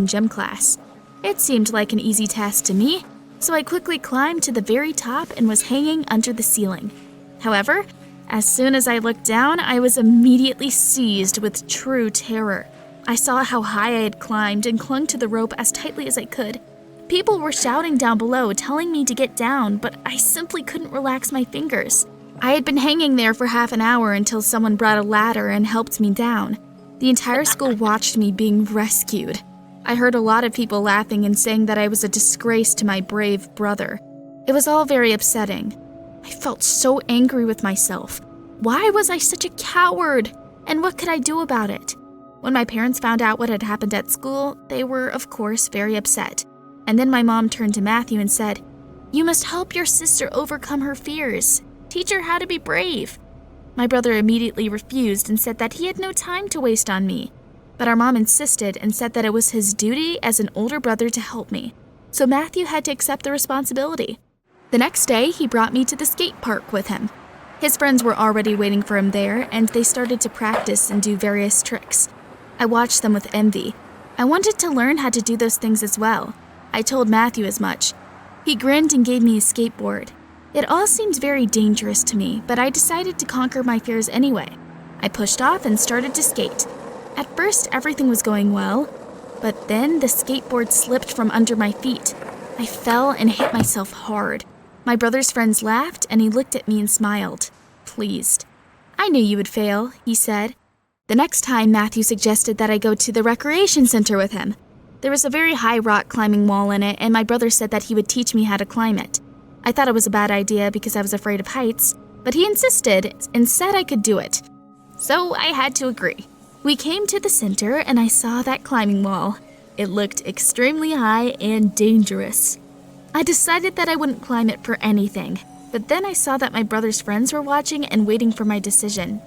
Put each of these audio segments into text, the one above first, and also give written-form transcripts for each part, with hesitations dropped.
in gym class. It seemed like an easy task to me, so I quickly climbed to the very top and was hanging under the ceiling. However, as soon as I looked down, I was immediately seized with true terror. I saw how high I had climbed and clung to the rope as tightly as I could. People were shouting down below, telling me to get down, but I simply couldn't relax my fingers. I had been hanging there for half an hour until someone brought a ladder and helped me down. The entire school watched me being rescued. I heard a lot of people laughing and saying that I was a disgrace to my brave brother. It was all very upsetting. I felt so angry with myself. Why was I such a coward? And what could I do about it? When my parents found out what had happened at school, they were, of course, very upset. And then my mom turned to Matthew and said, "You must help your sister overcome her fears. Teach her how to be brave." My brother immediately refused and said that he had no time to waste on me. But our mom insisted and said that it was his duty as an older brother to help me. So Matthew had to accept the responsibility. The next day, he brought me to the skate park with him. His friends were already waiting for him there, and they started to practice and do various tricks. I watched them with envy. I wanted to learn how to do those things as well. I told Matthew as much. He grinned and gave me a skateboard. It all seemed very dangerous to me, but I decided to conquer my fears anyway. I pushed off and started to skate. At first, everything was going well, but then the skateboard slipped from under my feet. I fell and hit myself hard. My brother's friends laughed, and he looked at me and smiled, pleased. "I knew you would fail," he said. The next time, Matthew suggested that I go to the recreation center with him. There was a very high rock climbing wall in it, and my brother said that he would teach me how to climb it. I thought it was a bad idea because I was afraid of heights, but he insisted and said I could do it. So I had to agree. We came to the center, and I saw that climbing wall. It looked extremely high and dangerous. I decided that I wouldn't climb it for anything, but then I saw that my brother's friends were watching and waiting for my decision.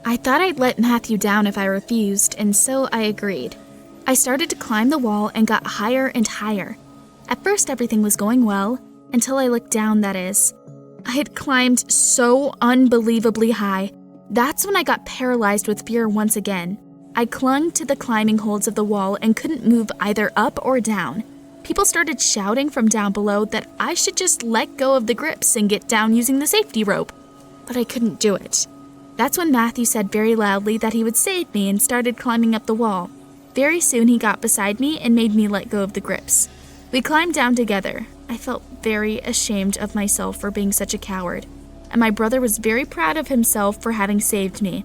I thought I'd let Matthew down if I refused, and so I agreed. I started to climb the wall and got higher and higher. At first, everything was going well, until I looked down, that is. I had climbed so unbelievably high. That's when I got paralyzed with fear once again. I clung to the climbing holds of the wall and couldn't move either up or down. People started shouting from down below that I should just let go of the grips and get down using the safety rope. But I couldn't do it. That's when Matthew said very loudly that he would save me and started climbing up the wall. Very soon he got beside me and made me let go of the grips. We climbed down together. I felt very ashamed of myself for being such a coward, and my brother was very proud of himself for having saved me.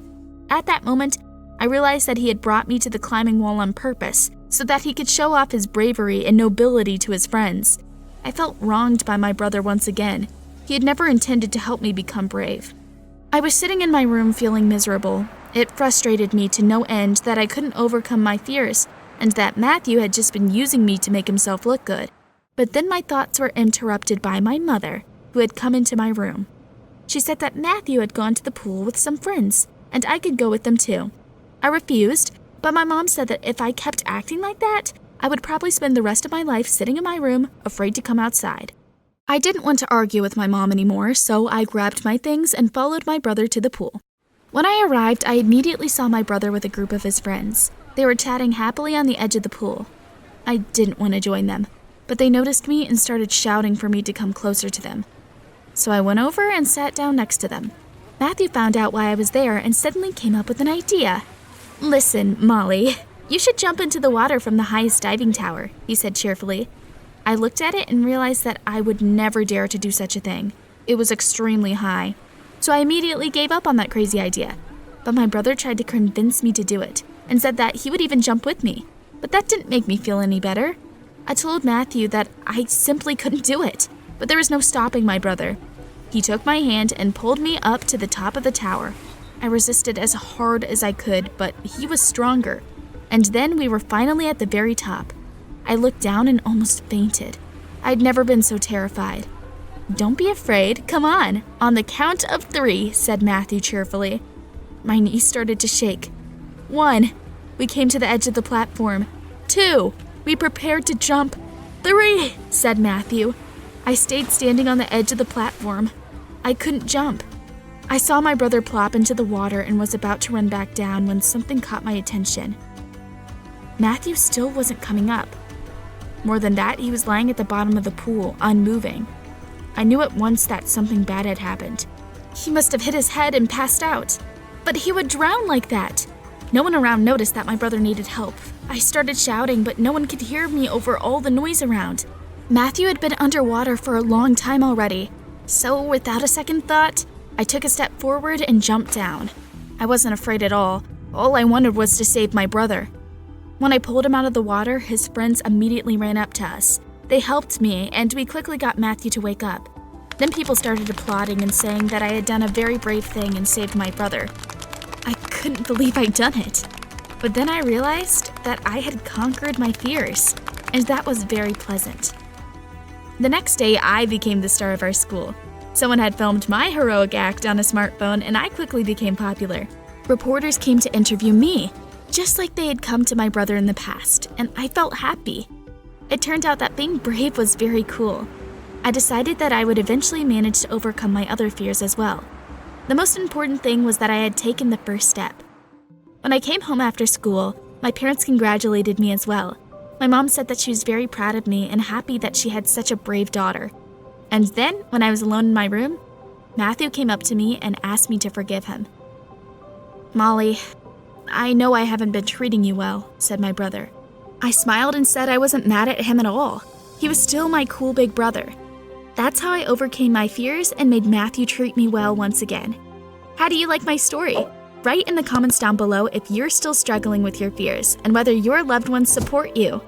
At that moment, I realized that he had brought me to the climbing wall on purpose, so that he could show off his bravery and nobility to his friends. I felt wronged by my brother once again. He had never intended to help me become brave. I was sitting in my room feeling miserable. It frustrated me to no end that I couldn't overcome my fears, and that Matthew had just been using me to make himself look good. But then my thoughts were interrupted by my mother, who had come into my room. She said that Matthew had gone to the pool with some friends, and I could go with them too. I refused, but my mom said that if I kept acting like that, I would probably spend the rest of my life sitting in my room, afraid to come outside. I didn't want to argue with my mom anymore, so I grabbed my things and followed my brother to the pool. When I arrived, I immediately saw my brother with a group of his friends. They were chatting happily on the edge of the pool. I didn't want to join them, but they noticed me and started shouting for me to come closer to them. So I went over and sat down next to them. Matthew found out why I was there and suddenly came up with an idea. "Listen, Molly, you should jump into the water from the highest diving tower," he said cheerfully. I looked at it and realized that I would never dare to do such a thing. It was extremely high. So I immediately gave up on that crazy idea. But my brother tried to convince me to do it and said that he would even jump with me. But that didn't make me feel any better. I told Matthew that I simply couldn't do it, but there was no stopping my brother. He took my hand and pulled me up to the top of the tower. I resisted as hard as I could, but he was stronger. And then we were finally at the very top. I looked down and almost fainted. I'd never been so terrified. "Don't be afraid, come on. On the count of 3, said Matthew cheerfully. My knees started to shake. 1, we came to the edge of the platform. 2, we prepared to jump. 3, said Matthew. I stayed standing on the edge of the platform. I couldn't jump. I saw my brother plop into the water and was about to run back down when something caught my attention. Matthew still wasn't coming up. More than that, he was lying at the bottom of the pool, unmoving. I knew at once that something bad had happened. He must have hit his head and passed out. But he would drown like that. No one around noticed that my brother needed help. I started shouting, but no one could hear me over all the noise around. Matthew had been underwater for a long time already. So without a second thought, I took a step forward and jumped down. I wasn't afraid at all. All I wanted was to save my brother. When I pulled him out of the water, his friends immediately ran up to us. They helped me, and we quickly got Matthew to wake up. Then people started applauding and saying that I had done a very brave thing and saved my brother. I couldn't believe I'd done it. But then I realized that I had conquered my fears, and that was very pleasant. The next day, I became the star of our school. Someone had filmed my heroic act on a smartphone, and I quickly became popular. Reporters came to interview me, just like they had come to my brother in the past, and I felt happy. It turned out that being brave was very cool. I decided that I would eventually manage to overcome my other fears as well. The most important thing was that I had taken the first step. When I came home after school, my parents congratulated me as well. My mom said that she was very proud of me and happy that she had such a brave daughter. And then, when I was alone in my room, Matthew came up to me and asked me to forgive him. "Molly, I know I haven't been treating you well," said my brother. I smiled and said I wasn't mad at him at all. He was still my cool big brother. That's how I overcame my fears and made Matthew treat me well once again. How do you like my story? Write in the comments down below if you're still struggling with your fears and whether your loved ones support you.